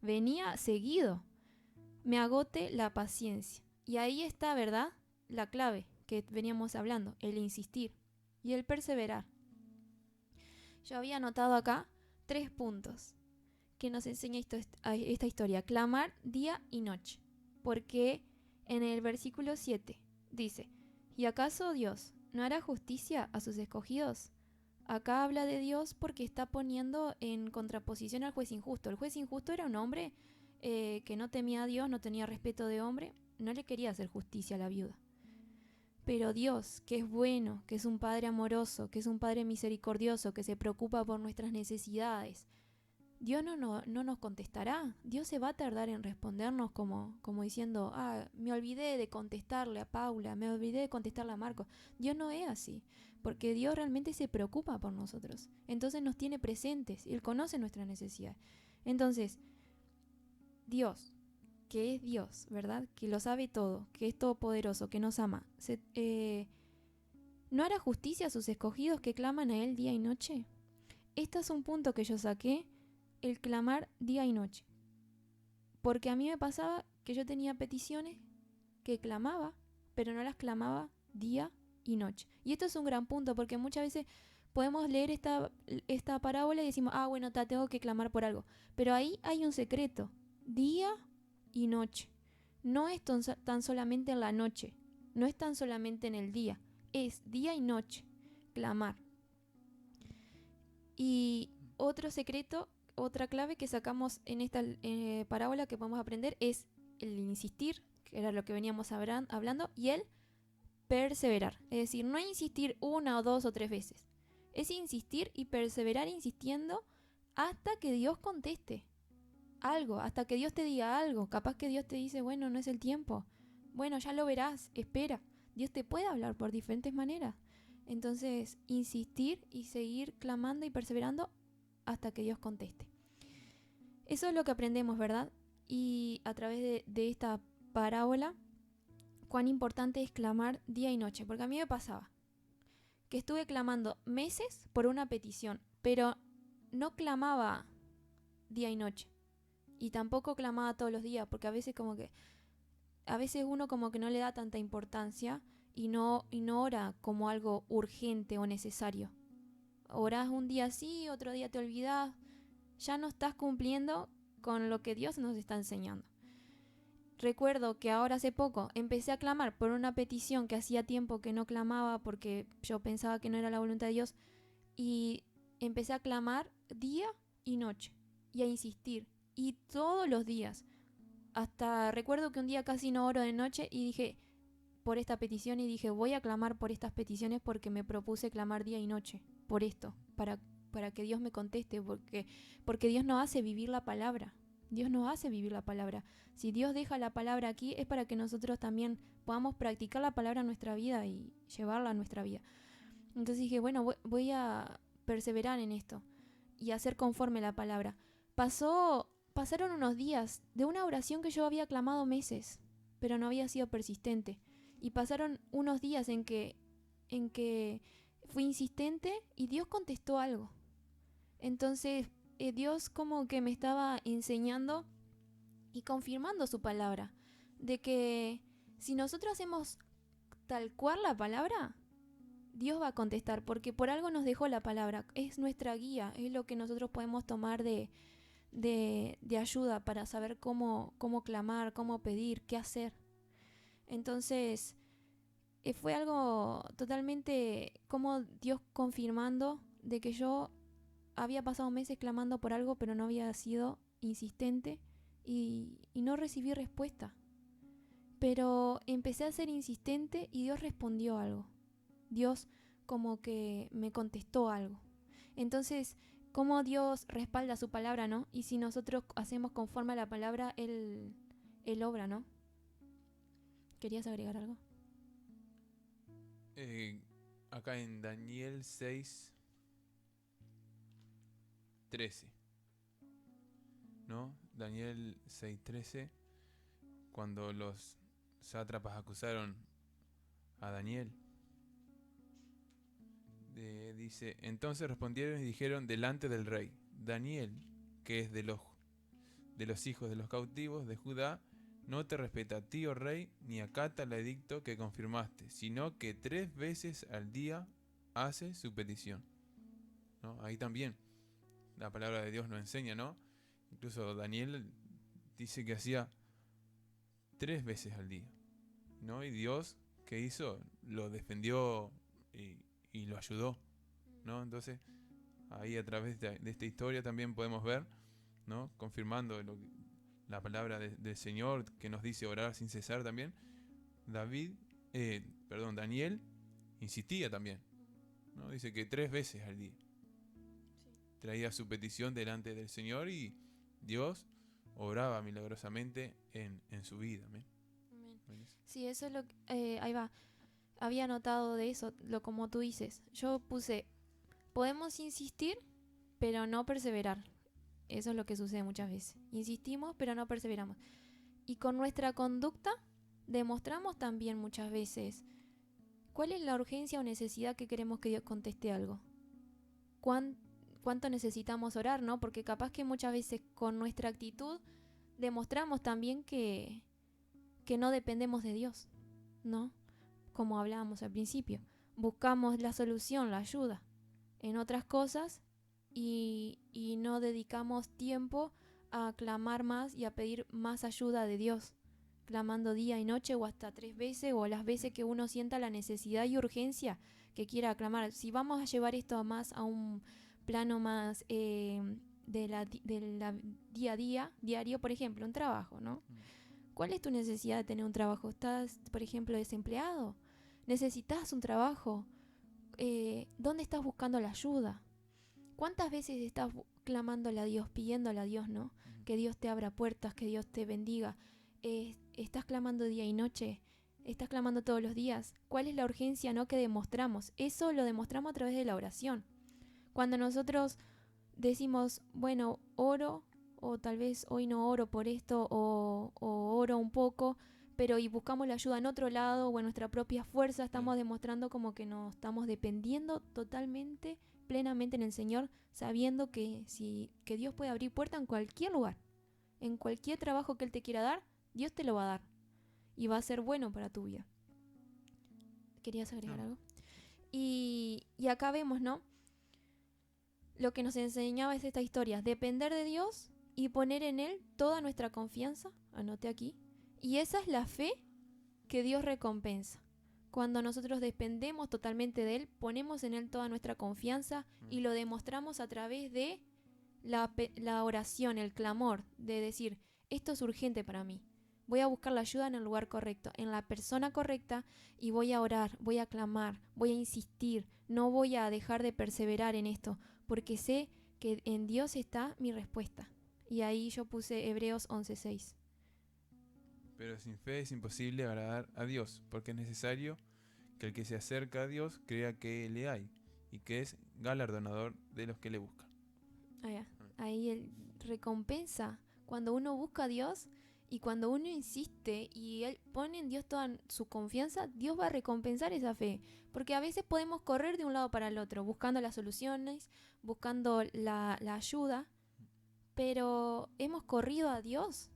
venía seguido, me agote la paciencia. Y ahí está, ¿verdad? La clave que veníamos hablando, el insistir y el perseverar. Yo había anotado acá 3 puntos que nos enseña esta historia. Clamar día y noche. Porque en el versículo 7 dice, ¿y acaso Dios no hará justicia a sus escogidos? Acá habla de Dios porque está poniendo en contraposición al juez injusto. El juez injusto era un hombre que no temía a Dios, no tenía respeto de hombre, no le quería hacer justicia a la viuda. Pero Dios, que es bueno, que es un Padre amoroso, que es un Padre misericordioso, que se preocupa por nuestras necesidades, Dios no nos contestará. Dios se va a tardar en respondernos como diciendo, me olvidé de contestarle a Paula, me olvidé de contestarle a Marcos. Dios no es así, porque Dios realmente se preocupa por nosotros. Entonces nos tiene presentes, Él conoce nuestras necesidades. Entonces, Dios, que es Dios, ¿verdad? Que lo sabe todo, que es todopoderoso, que nos ama, ¿no hará justicia a sus escogidos que claman a Él día y noche? Este es un punto que yo saqué, el clamar día y noche. Porque a mí me pasaba que yo tenía peticiones que clamaba, pero no las clamaba día y noche. Y esto es un gran punto, porque muchas veces podemos leer esta parábola y decimos, bueno, tengo que clamar por algo. Pero ahí hay un secreto, día y noche. No es tan solamente en la noche, no es tan solamente en el día, es día y noche, clamar. Y otro secreto, otra clave que sacamos en esta parábola que podemos aprender es el insistir, que era lo que veníamos hablando, y el perseverar. Es decir, no insistir 1 o 2 o 3 veces, es insistir y perseverar insistiendo hasta que Dios conteste algo, hasta que Dios te diga algo. Capaz que Dios te dice, bueno, no es el tiempo. Bueno, ya lo verás, espera. Dios te puede hablar por diferentes maneras. Entonces, insistir y seguir clamando y perseverando hasta que Dios conteste. Eso es lo que aprendemos, ¿verdad? Y a través de esta parábola, cuán importante es clamar día y noche. Porque a mí me pasaba que estuve clamando meses por una petición, pero no clamaba día y noche. Y tampoco clamaba todos los días, porque a veces uno como que no le da tanta importancia y no ora como algo urgente o necesario. Orás un día sí, otro día te olvidás. Ya no estás cumpliendo con lo que Dios nos está enseñando. Recuerdo que ahora hace poco empecé a clamar por una petición que hacía tiempo que no clamaba porque yo pensaba que no era la voluntad de Dios, y empecé a clamar día y noche y a insistir, y todos los días. Hasta recuerdo que un día casi no oro de noche y dije por esta petición, y dije voy a clamar por estas peticiones porque me propuse clamar día y noche por esto, para que Dios me conteste, porque Dios nos hace vivir la palabra. Dios nos hace vivir la palabra. Si Dios deja la palabra aquí es para que nosotros también podamos practicar la palabra en nuestra vida y llevarla a nuestra vida. Entonces dije, bueno, voy a perseverar en esto y hacer conforme la palabra. Pasaron unos días de una oración que yo había clamado meses, pero no había sido persistente. Y pasaron unos días en que fui insistente y Dios contestó algo. Entonces Dios como que me estaba enseñando y confirmando su palabra, de que si nosotros hacemos tal cual la palabra, Dios va a contestar, porque por algo nos dejó la palabra, es nuestra guía, es lo que nosotros podemos tomar de ayuda para saber cómo clamar, cómo pedir, qué hacer. Entonces fue algo totalmente como Dios confirmando de que yo había pasado meses clamando por algo, pero no había sido insistente y no recibí respuesta. Pero empecé a ser insistente y Dios respondió algo. Dios como que me contestó algo. Entonces, cómo Dios respalda su palabra, ¿no? Y si nosotros hacemos conforme a la palabra, Él obra, ¿no? ¿Querías agregar algo? Acá en Daniel 6:13, ¿no? Daniel 6:13, cuando los sátrapas acusaron a Daniel, dice, entonces respondieron y dijeron delante del rey, Daniel, que es de los hijos de los cautivos de Judá, no te respeta a ti, oh rey, ni acata el edicto que confirmaste, sino que 3 veces al día hace su petición, ¿no? Ahí también la palabra de Dios nos enseña, ¿no? Incluso Daniel dice que hacía 3 veces al día, ¿no? Y Dios, ¿qué hizo? Lo defendió y lo ayudó, ¿no? Entonces, ahí a través de esta historia también podemos ver, ¿no? Confirmando la palabra del Señor que nos dice orar sin cesar también. Daniel insistía también, ¿no? Dice que 3 veces al día traía su petición delante del Señor y Dios obraba milagrosamente en su vida. ¿Amén? Sí, eso es lo que, ahí va. Había notado de eso, como tú dices. Yo puse, podemos insistir, pero no perseverar. Eso es lo que sucede muchas veces. Insistimos, pero no perseveramos. Y con nuestra conducta demostramos también muchas veces cuál es la urgencia o necesidad que queremos que Dios conteste algo. Cuánto necesitamos orar, ¿no? Porque capaz que muchas veces con nuestra actitud demostramos también que no dependemos de Dios, ¿no? Como hablábamos al principio. Buscamos la solución, la ayuda en otras cosas y no dedicamos tiempo a clamar más y a pedir más ayuda de Dios, clamando día y noche o hasta 3 veces o las veces que uno sienta la necesidad y urgencia que quiera clamar. Si vamos a llevar esto más a un plano más de la día a día, diario, por ejemplo, un trabajo, ¿no? ¿Cuál es tu necesidad de tener un trabajo? ¿Estás, por ejemplo, desempleado? ¿Necesitas un trabajo? ¿Dónde estás buscando la ayuda? ¿Cuántas veces estás clamándole a Dios, pidiéndole a Dios, ¿no? Que Dios te abra puertas, que Dios te bendiga. ¿Estás clamando día y noche? ¿Estás clamando todos los días? ¿Cuál es la urgencia, no, que demostramos? Eso lo demostramos a través de la oración. Cuando nosotros decimos, bueno, oro, o tal vez hoy no oro por esto, o oro un poco, pero y buscamos la ayuda en otro lado o en nuestra propia fuerza, estamos demostrando como que nos estamos dependiendo totalmente, plenamente en el Señor, sabiendo que Dios puede abrir puertas en cualquier lugar, en cualquier trabajo que Él te quiera dar, Dios te lo va a dar y va a ser bueno para tu vida. ¿Querías agregar algo? Y acá vemos, ¿no? Lo que nos enseñaba es esta historia, depender de Dios y poner en Él toda nuestra confianza, anoté aquí, y esa es la fe que Dios recompensa. Cuando nosotros dependemos totalmente de Él, ponemos en Él toda nuestra confianza y lo demostramos a través de la oración, el clamor, de decir, esto es urgente para mí. Voy a buscar la ayuda en el lugar correcto, en la persona correcta, y voy a orar, voy a clamar, voy a insistir, no voy a dejar de perseverar en esto, porque sé que en Dios está mi respuesta. Y ahí yo puse Hebreos 11:6. Pero sin fe es imposible agradar a Dios, porque es necesario que el que se acerca a Dios crea que le hay y que es galardonador de los que le buscan. Ahí Él recompensa. Cuando uno busca a Dios y cuando uno insiste y Él pone en Dios toda su confianza, Dios va a recompensar esa fe. Porque a veces podemos correr de un lado para el otro, buscando las soluciones, buscando la ayuda, pero hemos corrido a Dios.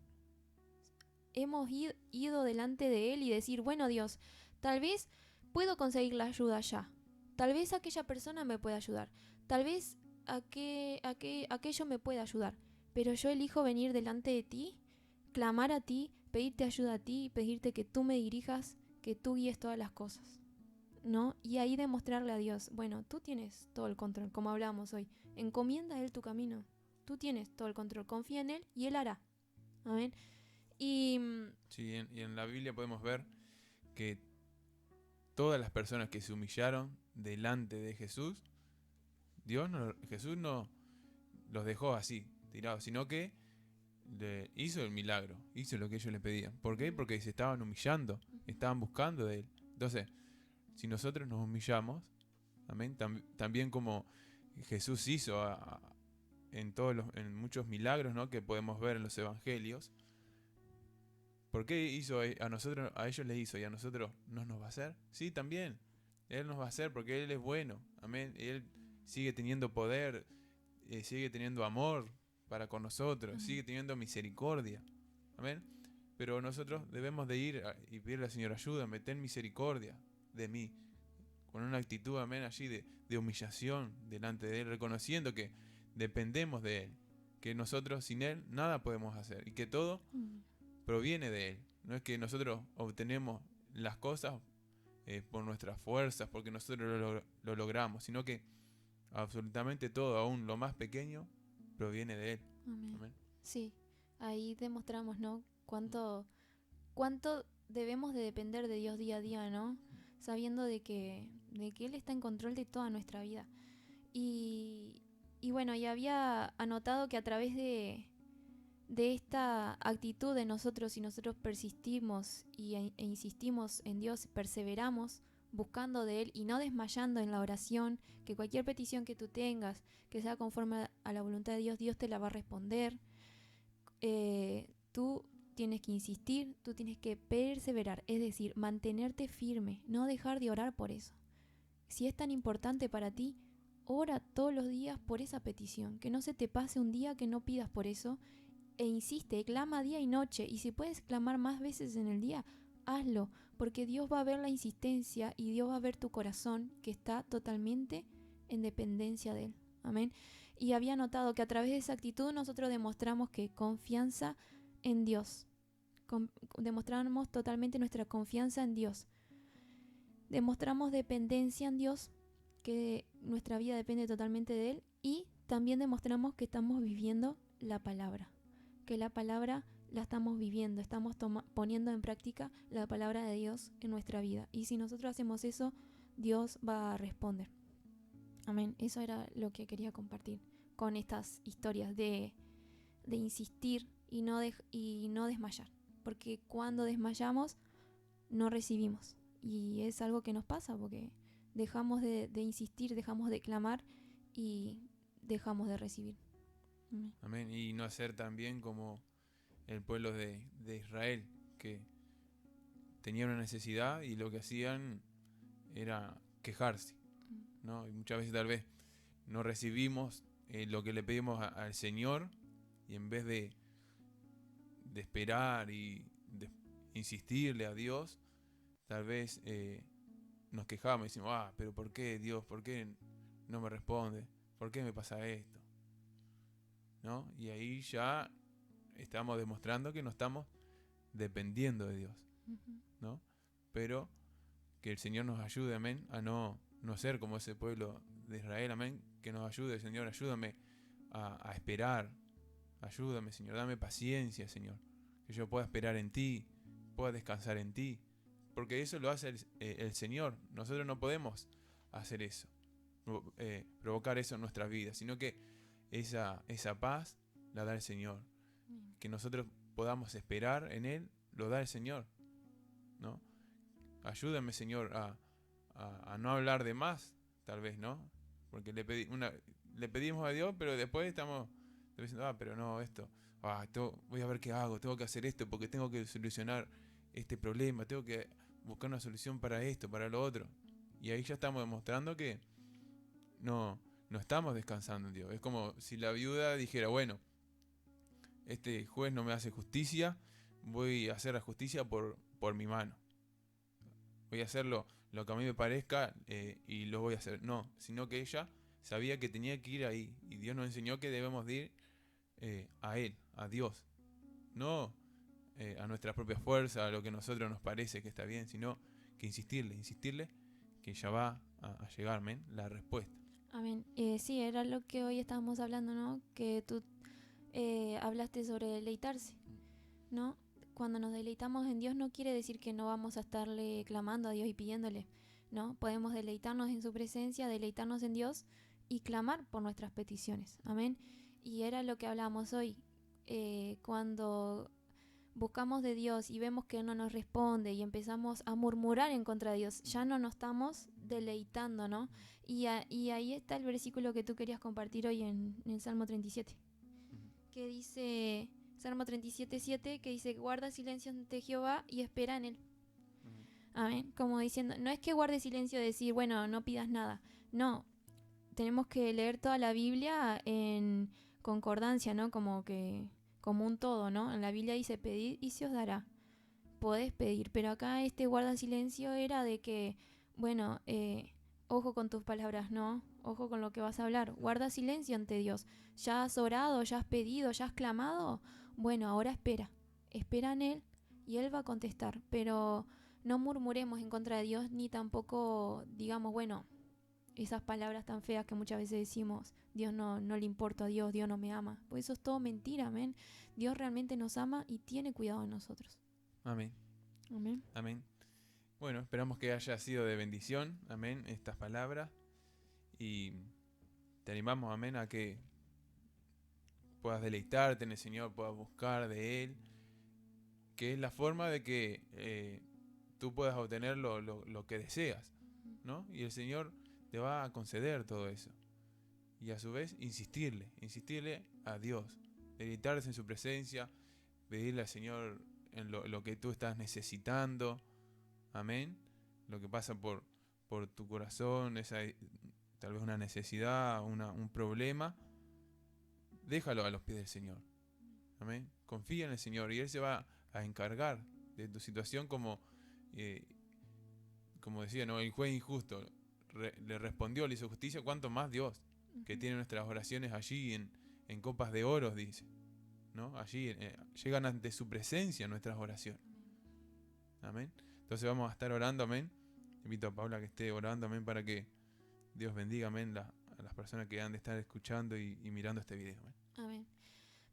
Hemos ido delante de Él y decir, bueno, Dios, tal vez puedo conseguir la ayuda ya. Tal vez aquella persona me pueda ayudar. Tal vez aquello me pueda ayudar. Pero yo elijo venir delante de ti, clamar a ti, pedirte ayuda a ti, pedirte que tú me dirijas, que tú guíes todas las cosas, ¿no? Y ahí demostrarle a Dios, bueno, tú tienes todo el control, como hablábamos hoy. Encomienda a Él tu camino. Tú tienes todo el control. Confía en Él y Él hará. Amén. Y sí, y en la Biblia podemos ver que todas las personas que se humillaron delante de Jesús, Jesús no los dejó así, tirados, sino que hizo el milagro, hizo lo que ellos le pedían. ¿Por qué? Porque se estaban humillando, estaban buscando de Él. Entonces, si nosotros nos humillamos, amén, también como Jesús hizo en muchos milagros, ¿no?, que podemos ver en los evangelios. ¿Por qué hizo a ellos les hizo y a nosotros no nos va a hacer? Sí, también. Él nos va a hacer porque Él es bueno. Amén. Él sigue teniendo poder, sigue teniendo amor para con nosotros, sigue teniendo misericordia. Amén. Pero nosotros debemos de ir y pedirle al Señor ayuda, ten misericordia de mí. Con una actitud, amén, allí de humillación delante de Él, reconociendo que dependemos de Él, que nosotros sin Él nada podemos hacer y que todo proviene de Él. No es que nosotros obtenemos las cosas por nuestras fuerzas, porque nosotros lo logramos, sino que absolutamente todo, aún lo más pequeño, proviene de Él. Amén. Sí, ahí demostramos, ¿no? Cuánto debemos de depender de Dios día a día, ¿no? Sabiendo de que Él está en control de toda nuestra vida. Y bueno, y había anotado que a través de esta actitud de nosotros, si nosotros persistimos e insistimos en Dios, perseveramos buscando de Él y no desmayando en la oración, que cualquier petición que tú tengas, que sea conforme a la voluntad de Dios, Dios te la va a responder. Tú tienes que insistir, tú tienes que perseverar, es decir, mantenerte firme, no dejar de orar por eso. Si es tan importante para ti, ora todos los días por esa petición, que no se te pase un día que no pidas por eso, e insiste, clama día y noche, y si puedes clamar más veces en el día, hazlo, porque Dios va a ver la insistencia y Dios va a ver tu corazón que está totalmente en dependencia de Él. Amén. Y había notado que a través de esa actitud nosotros demostramos que confianza en Dios. Demostramos totalmente nuestra confianza en Dios. Demostramos dependencia en Dios, que nuestra vida depende totalmente de Él, y también demostramos que estamos viviendo la palabra, que la palabra la estamos viviendo, estamos poniendo en práctica la palabra de Dios en nuestra vida. Y si nosotros hacemos eso, Dios va a responder. Amén. Eso era lo que quería compartir con estas historias de insistir y no desmayar. Porque cuando desmayamos, no recibimos. Y es algo que nos pasa porque dejamos de insistir, dejamos de clamar y dejamos de recibir. Amén. Amén. Y no hacer también como el pueblo de Israel, que tenía una necesidad y lo que hacían era quejarse, ¿no? Y muchas veces tal vez no recibimos lo que le pedimos al Señor, y en vez de esperar y de insistirle a Dios, tal vez nos quejamos y decimos, pero ¿por qué Dios? ¿Por qué no me responde? ¿Por qué me pasa esto? ¿No? Y ahí ya estamos demostrando que no estamos dependiendo de Dios, ¿no? Pero que el Señor nos ayude, amén, a no ser como ese pueblo de Israel, amén, que nos ayude, Señor, ayúdame a esperar, ayúdame, Señor, dame paciencia, Señor, que yo pueda esperar en ti, pueda descansar en ti, porque eso lo hace el Señor. Nosotros no podemos hacer eso, provocar eso en nuestras vidas, sino que esa paz la da el Señor. Que nosotros podamos esperar en Él, lo da el Señor, ¿no? Ayúdame, Señor, a no hablar de más, tal vez, ¿no? Porque le pedimos a Dios, pero después estamos diciendo, pero no, voy a ver qué hago, tengo que hacer esto porque tengo que solucionar este problema, tengo que buscar una solución para esto, para lo otro. Y ahí ya estamos demostrando que no estamos descansando en Dios. Es como si la viuda dijera, bueno, este juez no me hace justicia, voy a hacer la justicia por mi mano. Voy a hacer lo que a mí me parezca y lo voy a hacer. No, sino que ella sabía que tenía que ir ahí. Y Dios nos enseñó que debemos de ir a Él, a Dios. No a nuestra propia fuerza, a lo que a nosotros nos parece que está bien, sino que insistirle, que ya va a llegar, amén, la respuesta. Amén. Sí, era lo que hoy estábamos hablando, ¿no? Que tú hablaste sobre deleitarse, ¿no? Cuando nos deleitamos en Dios no quiere decir que no vamos a estarle clamando a Dios y pidiéndole, ¿no? Podemos deleitarnos en su presencia, deleitarnos en Dios y clamar por nuestras peticiones. Amén. Y era lo que hablábamos hoy. Cuando buscamos de Dios y vemos que no nos responde y empezamos a murmurar en contra de Dios, ya no nos estamos deleitando, ¿no? Y ahí está el versículo que tú querías compartir hoy en Salmo 37, que dice, Salmo 37:7, que dice, guarda silencio ante Jehová y espera en Él. Amén. Como diciendo, no es que guarde silencio de decir, bueno, no pidas nada. No, tenemos que leer toda la Biblia en concordancia, ¿no? Como un todo, ¿no? En la Biblia dice, pedid y se os dará. Podés pedir, pero acá este guarda silencio era de que, bueno, ojo con tus palabras, ¿no? Ojo con lo que vas a hablar. Guarda silencio ante Dios. ¿Ya has orado, ya has pedido, ya has clamado? Bueno, ahora espera. Espera en Él y Él va a contestar. Pero no murmuremos en contra de Dios, ni tampoco digamos, bueno, esas palabras tan feas que muchas veces decimos, Dios no le importa a Dios, Dios no me ama. Pues eso es todo mentira, amén. Dios realmente nos ama y tiene cuidado de nosotros. Amén. Amén. Amén. Bueno, esperamos que haya sido de bendición, amén, estas palabras. Y te animamos, amén, a que puedas deleitarte en el Señor, puedas buscar de Él, que es la forma de que tú puedas obtener lo que deseas, ¿no? Y el Señor te va a conceder todo eso. Y a su vez, insistirle a Dios, deleitarse en su presencia, pedirle al Señor en lo que tú estás necesitando, amén, lo que pasa por tu corazón, tal vez una necesidad, un problema, déjalo a los pies del Señor, amén, confía en el Señor y Él se va a encargar de tu situación como decía, ¿no? El juez injusto le respondió, le hizo justicia, ¿cuánto más Dios, que tiene nuestras oraciones allí en copas de oro, dice, ¿no? Allí llegan ante su presencia nuestras oraciones. Amén. Entonces vamos a estar orando, amén. Invito a Paula que esté orando, amén, para que Dios bendiga, amén, a las personas que han de estar escuchando y mirando este video. Amén. Amén.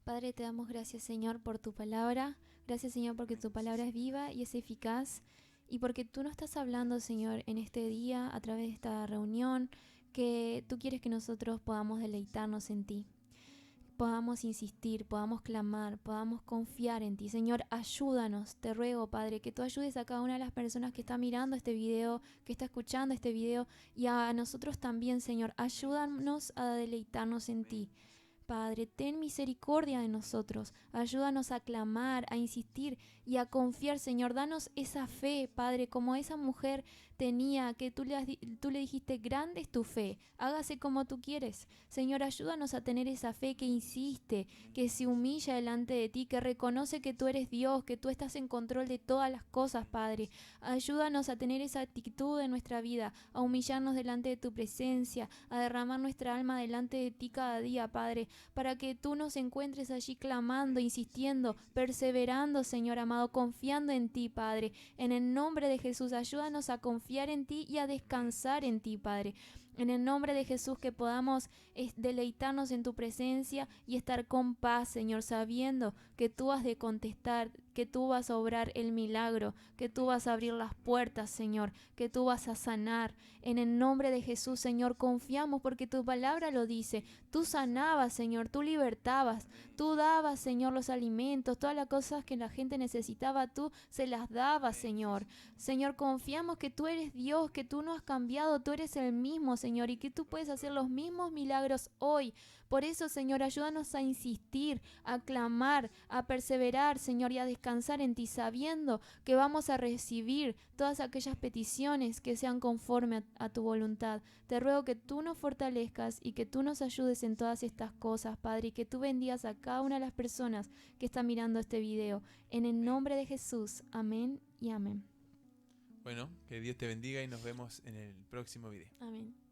Padre, te damos gracias, Señor, por tu palabra. Gracias, Señor, porque tu palabra es viva y es eficaz. Y porque tú nos estás hablando, Señor, en este día, a través de esta reunión, que tú quieres que nosotros podamos deleitarnos en ti. podamos insistir, podamos clamar, podamos confiar en ti. Señor, ayúdanos, te ruego, Padre, que tú ayudes a cada una de las personas que está mirando este video, que está escuchando este video, y a nosotros también, Señor. Ayúdanos a deleitarnos en ti. Padre, ten misericordia de nosotros, ayúdanos a clamar, a insistir y a confiar, Señor. Danos esa fe, Padre, como esa mujer tenía, que tú le dijiste, grande es tu fe, hágase como tú quieres. Señor, ayúdanos a tener esa fe que insiste, que se humilla delante de ti, que reconoce que tú eres Dios, que tú estás en control de todas las cosas, Padre. Ayúdanos a tener esa actitud en nuestra vida, a humillarnos delante de tu presencia, a derramar nuestra alma delante de ti cada día, Padre, para que tú nos encuentres allí clamando, insistiendo, perseverando, Señor amado, confiando en ti, Padre. En el nombre de Jesús, ayúdanos a confiar en ti y a descansar en ti, Padre. En el nombre de Jesús, que podamos deleitarnos en tu presencia y estar con paz, Señor, sabiendo que tú has de contestar, que tú vas a obrar el milagro, que tú vas a abrir las puertas, Señor, que tú vas a sanar. En el nombre de Jesús, Señor, confiamos porque tu palabra lo dice. Tú sanabas, Señor, tú libertabas, tú dabas, Señor, los alimentos, todas las cosas que la gente necesitaba, tú se las dabas, Señor. Señor, confiamos que tú eres Dios, que tú no has cambiado, tú eres el mismo, Señor, y que tú puedes hacer los mismos milagros hoy. Por eso, Señor, ayúdanos a insistir, a clamar, a perseverar, Señor, y a descansar en ti, sabiendo que vamos a recibir todas aquellas peticiones que sean conforme a tu voluntad. Te ruego que tú nos fortalezcas y que tú nos ayudes en todas estas cosas, Padre, y que tú bendigas a cada una de las personas que están mirando este video. En el nombre de Jesús, amén y amén. Bueno, que Dios te bendiga y nos vemos en el próximo video. Amén.